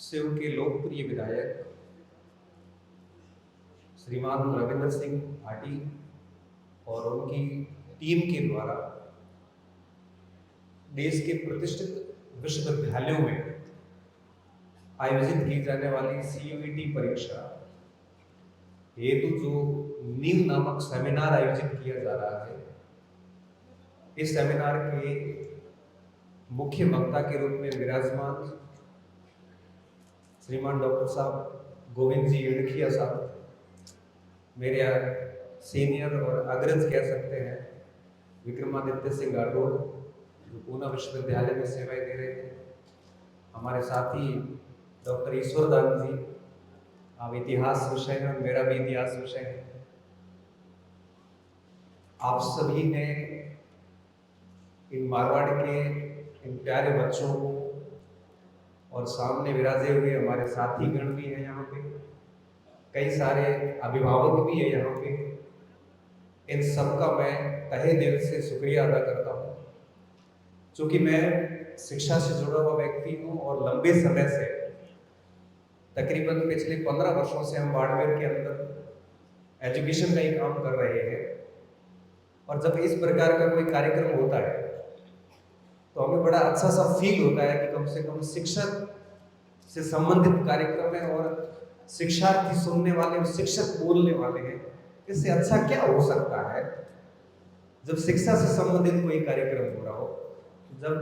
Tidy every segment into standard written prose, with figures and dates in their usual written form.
शिव के लोकप्रिय विधायक श्रीमान रविंद्र सिंह भाटी और उनकी टीम के द्वारा देश के प्रतिष्ठित विश्वविद्यालयों में आयोजित की जाने वाली CUET परीक्षा हेतु जो नीव नामक सेमिनार आयोजित किया जा रहा है, इस सेमिनार के मुख्य वक्ता के रूप में विराजमान श्रीमान डॉक्टर साहब गोविंद जी इड़खिया साहब, मेरे सीनियर और अग्रज कह सकते हैं विक्रमादित्य सिंह राठौड़, जो पूना विश्वविद्यालय में सेवाएं दे रहे थे। हमारे साथी डॉक्टर ईश्वरदान जी, आप इतिहास विषय में, मेरा भी इतिहास विषय है। आप सभी ने इन मारवाड़ के इन प्यारे बच्चों को और सामने विराजे हुए हमारे साथी गण भी हैं, यहाँ पे कई सारे अभिभावक भी हैं यहाँ पे, इन सबका मैं तहे दिल से शुक्रिया अदा करता हूँ। क्योंकि मैं शिक्षा से जुड़ा हुआ व्यक्ति हूँ और लंबे समय से, तकरीबन पिछले 15 वर्षों से हम बाड़मेर के अंदर एजुकेशन का ही काम कर रहे हैं। और जब इस प्रकार का कोई कार्यक्रम होता है तो हमें बड़ा अच्छा सा फील होता है कि कम से कम शिक्षक से संबंधित कार्यक्रम है और शिक्षार्थी सुनने वाले और शिक्षक बोलने वाले हैं। इससे अच्छा क्या हो सकता है जब शिक्षा से संबंधित कोई कार्यक्रम हो रहा हो। जब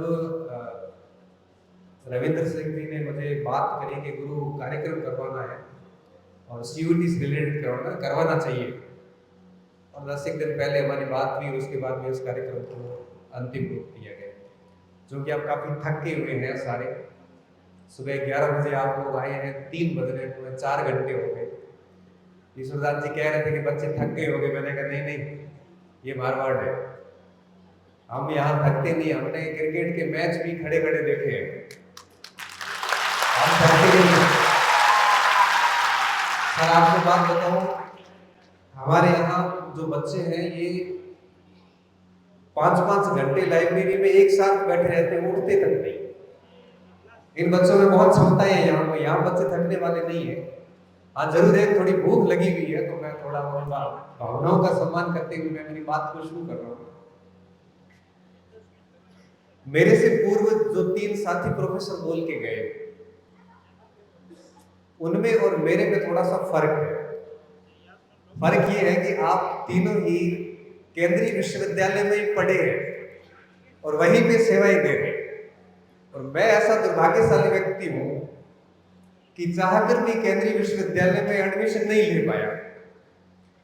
रविंद्र सिंह जी ने मुझे बात करी कि गुरु कार्यक्रम करवाना है और CUET से रिलेटेड करवाना चाहिए, और 10 एक दिन पहले हमारी बात हुई, उसके बाद में इस कार्यक्रम को अंतिम रूप दिया गया। जो कि आप काफी थके हुए हैं सारे, सुबह 11 बजे आप लोग आए हैं, 3 बज रहे, पूरे 4 घंटे हो गए। ईश्वरदास जी कह रहे थे कि बच्चे थक गए हो गए, मैंने कहा नहीं, ये मारवाड़ है, हम यहाँ थकते नहीं। हमने क्रिकेट के मैच भी खड़े खड़े देखे हैं, हम थकते नहीं। सर आपको बात बताऊं, हमारे यहाँ जो बच्चे हैं ये 5-5 घंटे लाइब्रेरी में एक साथ बैठे रहते हैं, उठते तक नहीं। इन बच्चों में बहुत क्षमताएं हैं यहाँ बच्चे थकने वाले नहीं है। हाँ जरूर है, थोड़ी भूख लगी हुई है, तो मैं थोड़ा उनका भावनाओं का सम्मान करते हुए मैं मेरी बात को शुरू कर रहा हूँ। मेरे से पूर्व जो 3 साथी प्रोफेसर बोल के गए, उनमें और मेरे में थोड़ा सा फर्क है। फर्क ये है कि आप तीनों ही केंद्रीय विश्वविद्यालय में ही पढ़े हैं और वहीं पे सेवाएं दे रहे हैं, और मैं ऐसा दुर्भाग्यशाली व्यक्ति हूं कि चाहकर भी केंद्रीय विश्वविद्यालय में एडमिशन नहीं ले पाया।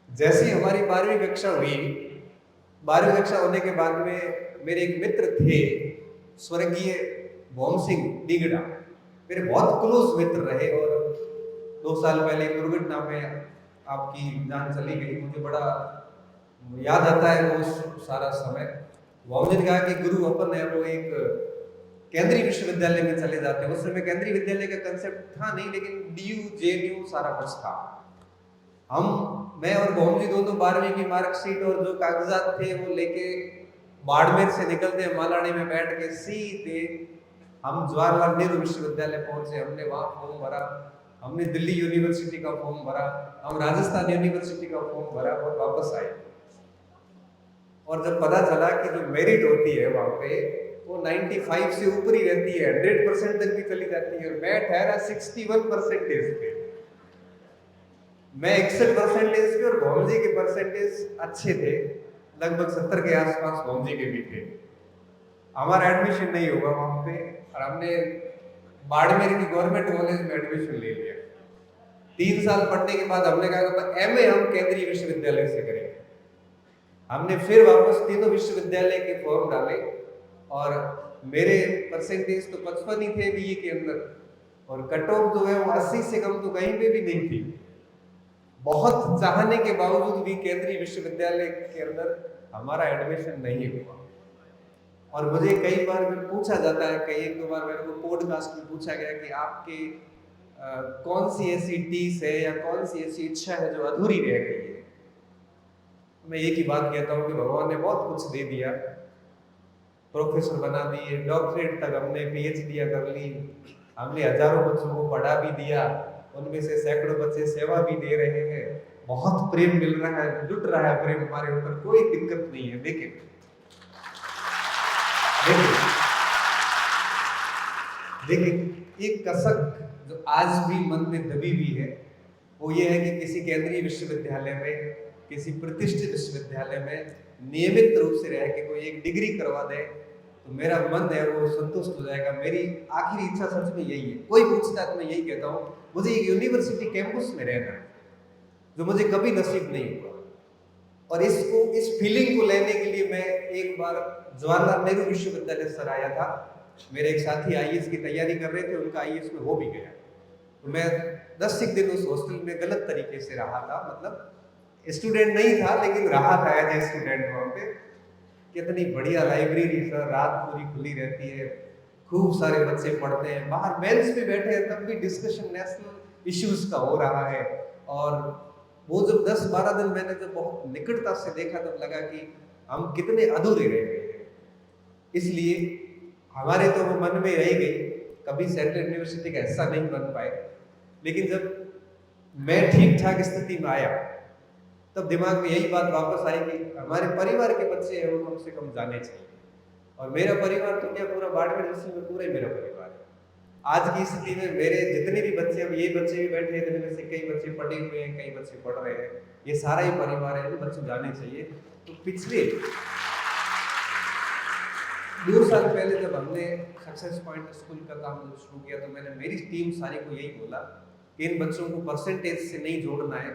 जैसी हमारी 12वीं कक्षा हुई, 12वीं कक्षा होने के बाद में मेरे एक मित्र थे स्वर्गीय भोम सिंह डिगड़ा, मेरे बहुत क्लोज मित्र रहे, और 2 साल पहले दुर्घटना में आपकी जान चली गई। मुझे बड़ा याद आता है वो सारा समय। भोम जी ने कहा कि गुरु अपन है वो एक केंद्रीय विश्वविद्यालय में चले जाते हैं। उस समय केंद्रीय विद्यालय का कंसेप्ट था नहीं, लेकिन DU JNU सारा कुछ था। मैं और भोम जी दोनों 12वीं की मार्कशीट और जो कागजात थे वो लेके बाड़मेर से निकलते मालानी में बैठ के सीधे हम जवाहरलाल नेहरू विश्वविद्यालय पहुंचे। हमने वहां फॉर्म भरा, हमने दिल्ली यूनिवर्सिटी का फॉर्म भरा, हम राजस्थान यूनिवर्सिटी का फॉर्म भरा और वापस आए। और जब पता चला कि जो मेरिट होती है वहां पे वो 95 से ऊपर ही रहती है, 100% तक भी चली जाती है, और मैं ठहरा 61% पे, मैं 61% पे, और भोम जी के परसेंटेज अच्छे थे, लगभग 70 के आसपास भोम जी के भी थे। हमारा एडमिशन नहीं होगा वहां पे, और हमने बाड़मेर की गवर्नमेंट कॉलेज में एडमिशन ले लिया। 3 साल पढ़ने के बाद हमने कहा MA हम केंद्रीय विश्वविद्यालय से करेंगे। हमने फिर वापस तीनों विश्वविद्यालय के फॉर्म डाले, और मेरे परसेंटेज तो 55 ही थे BE के अंदर, और कट ऑफ जो है वो 80 से कम तो कहीं पे भी नहीं थी। बहुत चाहने के बावजूद भी केंद्रीय विश्वविद्यालय के अंदर हमारा एडमिशन नहीं हुआ। और मुझे कई बार पूछा जाता है, कई एक दो बार मेरे को पॉडकास्ट में पूछा गया कि आपके कौन सी ऐसी टीस है या कौन सी ऐसी इच्छा है जो अधूरी रह गई है। मैं एक ही बात कहता हूँ कि भगवान ने बहुत कुछ दे दिया, प्रोफेसर बना दिए, डॉक्टरेट तक हमने PhD कर ली, हमने हजारों बच्चों को पढ़ा भी दिया, उनमें से सैकड़ों बच्चे सेवा भी दे रहे हैं, बहुत प्रेम मिल रहा है, जुट रहा है प्रेम हमारे ऊपर, कोई दिक्कत नहीं है। लेकिन देखिए एक कसक जो आज भी मन में दबी हुई है वो ये है कि किसी केंद्रीय विश्वविद्यालय में, किसी प्रतिष्ठित विश्वविद्यालय में नियमित रूप से रह के कोई एक डिग्री करवा दे तो मेरा मन है वो संतुष्ट हो जाएगा। मेरी आखिरी इच्छा सच में यही है। कोई पूछता है तो मैं यही कहता हूँ, मुझे एक यूनिवर्सिटी कैंपस में रहना है, जो मुझे कभी नसीब नहीं हुआ। और इस फीलिंग को लेने के लिए मैं एक बार जवाहरलाल नेहरू विश्वविद्यालय सर आया था। मेरे एक साथी आईएएस की तैयारी कर रहे थे, उनका आईएएस में हो भी गया। तो मैं 10 एक दिन उस हॉस्टल में गलत तरीके से रहा था, मतलब स्टूडेंट नहीं था लेकिन रहा था एज ए स्टूडेंट वहाँ पे। कितनी बढ़िया लाइब्रेरी सर, रात पूरी खुली रहती है, खूब सारे बच्चे पढ़ते हैं, बाहर बेंच पे बैठे हैं तब भी डिस्कशन नेशनल इश्यूज का हो रहा है। और वो जब 10-12 दिन मैंने जब बहुत निकटता से देखा तब लगा कि हम कितने अधूरे रह गए हैं। इसलिए हमारे तो वो मन में रह गई, कभी सेंट्रल यूनिवर्सिटी का हिस्सा नहीं बन पाए। लेकिन जब मैं ठीक ठाक स्थिति में आया तब दिमाग में यही बात वापस आई कि हमारे परिवार के बच्चे हैं वो कम से कम जाने चाहिए। और मेरा परिवार तो क्या, पूरा बाड़मेर डिस्ट्रिक्ट में पूरा ही मेरा परिवार है। आज की स्थिति में मेरे जितने भी बच्चे, अब ये बच्चे भी बैठे हैं जिनमें से कई बच्चे पढ़े हुए हैं, कई बच्चे पढ़ रहे हैं, ये सारा ही परिवार है, तो बच्चे जाने चाहिए। तो पिछले 2 साल पहले जब हमने सक्सेस पॉइंट स्कूल का काम शुरू किया तो मैंने मेरी टीम सारी को यही बोला कि इन बच्चों को परसेंटेज से नहीं जोड़ना है,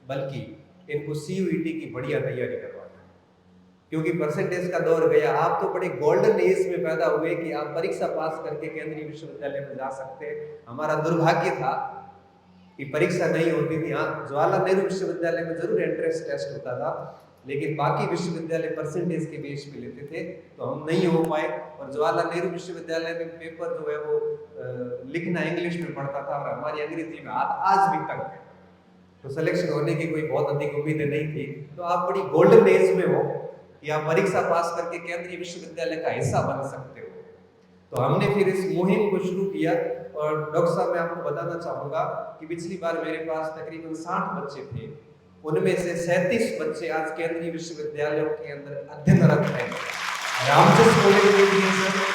बल्कि इनको सीयूईटी की बढ़िया तैयारी करवाना है। क्योंकि परसेंटेज का दौर गया। आप तो बड़े गोल्डन एज में पैदा हुए कि आप परीक्षा पास करके केंद्रीय विश्वविद्यालय में जा सकते हैं। हमारा दुर्भाग्य था कि परीक्षा नहीं होती थी। हाँ, जवाहरलाल नेहरू विश्वविद्यालय में जरूर एंट्रेंस टेस्ट होता था, लेकिन बाकी विश्वविद्यालय परसेंटेज के बेस पे लेते थे, तो हम नहीं हो पाए। और जवाहरलाल नेहरू विश्वविद्यालय में पेपर जो है वो लिखना इंग्लिश में पढ़ता था और हमारी अंग्रेजी में आज भी तक है। तो सिलेक्शन होने की कोई बहुत अधिक उम्मीदें नहीं थी। तो आप बड़ी गोल्डन एज में हो कि आप परीक्षा पास करके केंद्रीय विश्वविद्यालय का हिस्सा बन सकते हो। तो हमने फिर इस मुहिम को शुरू किया। और डॉक्टर साहब, मैं आपको बताना चाहूंगा कि पिछली बार मेरे पास तकरीबन 60 बच्चे थे, उनमें से 37 बच्चे आज केंद्रीय विश्वविद्यालयों के अंदर अध्ययनरत हैं। रामचंद्र कॉलेज में भी गए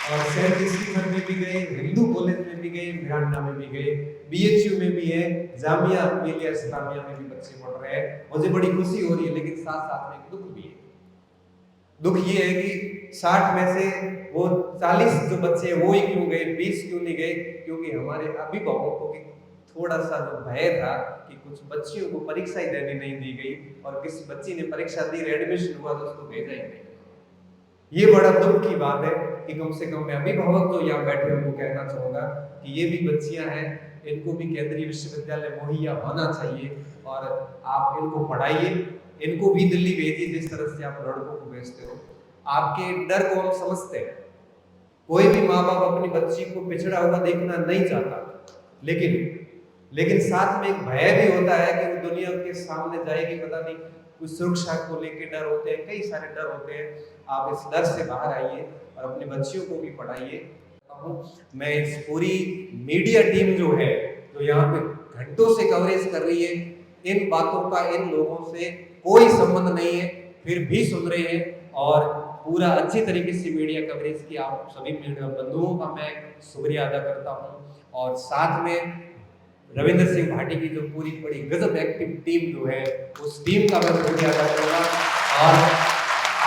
और सेंट स्टीफन में भी गए, हिंदू कॉलेज में भी गए, मिरांडा में भी गए, बीएचयू में भी है, जामिया मिलिया इस्लामिया में भी बच्चे पढ़ रहे हैं। मुझे बड़ी खुशी हो रही है, लेकिन साथ साथ में एक दुख भी है। दुख ये है कि 60 में से वो 40 जो बच्चे वो ही क्यों गए, 20 क्यों नहीं गए? क्योंकि हमारे अभिभावकों की थोड़ा सा जो भय था कि कुछ बच्चियों को परीक्षा ही देने नहीं दी गई और किसी बच्ची ने परीक्षा दी, एडमिशन हुआ तो उसको भेजा ही नहीं। ये बड़ा दुख की बात है कि कम से कम मैं अभिभावक जो यहाँ बैठे उनको कहना चाहूंगा कि ये भी बच्चियां हैं, इनको भी केंद्रीय विश्वविद्यालय मुहैया होना चाहिए और आप इनको पढ़ाइए। इनको भी दिल्ली भेजिए जिस तरह से आप लड़कों को भेजते हो। आपके डर को हम समझते हैं। कोई भी माँ बाप अपनी बच्ची को पिछड़ा हुआ देखना नहीं चाहता, लेकिन साथ में एक भय भी होता है कि वो दुनिया के सामने जाएगी, पता नहीं कुछ सुरक्षा को लेके डर होते हैं, कई सारे डर होते हैं। आप इस डर से बाहर आइए और अपनी बच्चियों को भी पढ़ाइए। मैं इस पूरी मीडिया टीम जो है, जो यहाँ पे घंटों से कवरेज कर रही है, इन बातों का इन लोगों से कोई संबंध नहीं है, फिर भी सुन रहे हैं और पूरा अच्छी तरीके से मीडिया कवरेज की आप सभी मीडिया बंधुओं का मैं शुक्रिया अदा करता हूँ। और साथ में रविंद्र सिंह भाटी की जो पूरी बड़ी गजब एक्टिव टीम जो है, उस टीम का मैं शुक्रिया अदा करूँगा। और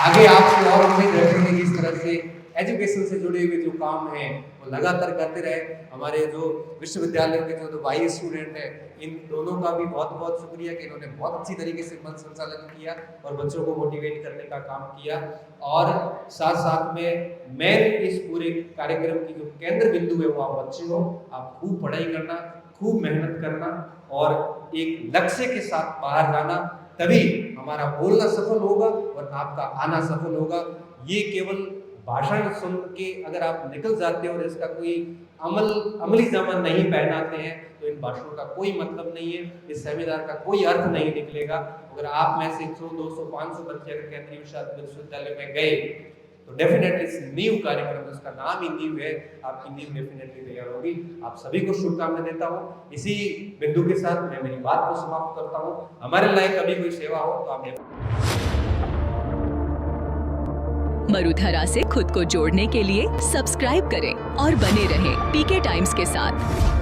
आगे आपसे और उम्मीद रखेंगे कि इस तरह से एजुकेशन से जुड़े हुए जो काम हैं वो लगातार करते रहे। हमारे जो विश्वविद्यालय के जो भाई स्टूडेंट हैं, इन दोनों का भी बहुत बहुत शुक्रिया कि इन्होंने बहुत अच्छी तरीके से मंच संचालन किया और बच्चों को मोटिवेट करने का काम किया। और साथ साथ में मेन इस पूरे कार्यक्रम की जो केंद्र बिंदु है वो आप बच्चे हो। आप खूब पढ़ाई करना, खूब मेहनत करना और एक लक्ष्य के साथ बाहर जाना, तभी हमारा बोलना सफल होगा और आपका आना सफल होगा। ये केवल भाषण सुन के अगर आप निकल जाते हो और इसका कोई अमली जामा नहीं पहनाते हैं तो इन भाषणों का कोई मतलब नहीं है, इस सेमिनार का कोई अर्थ नहीं निकलेगा। अगर आप में से 100, 200, 500 बच्चे अगर केंद्रीय विश्वविद्यालय में गए तो डेफिनेटली इस नींव कार्यक्रम, उसका नाम ही नींव है, आपकी नींव डेफिनेटली तैयार होगी। आप सभी को शुभकामनाएं देता हूँ। इसी बिंदु के साथ मैं मेरी बात को समाप्त करता हूँ। हमारे लायक कभी कोई सेवा हो तो आप मरुधरा से खुद को जोड़ने के लिए सब्सक्राइब करें और बने रहें पीके टाइम्स के साथ।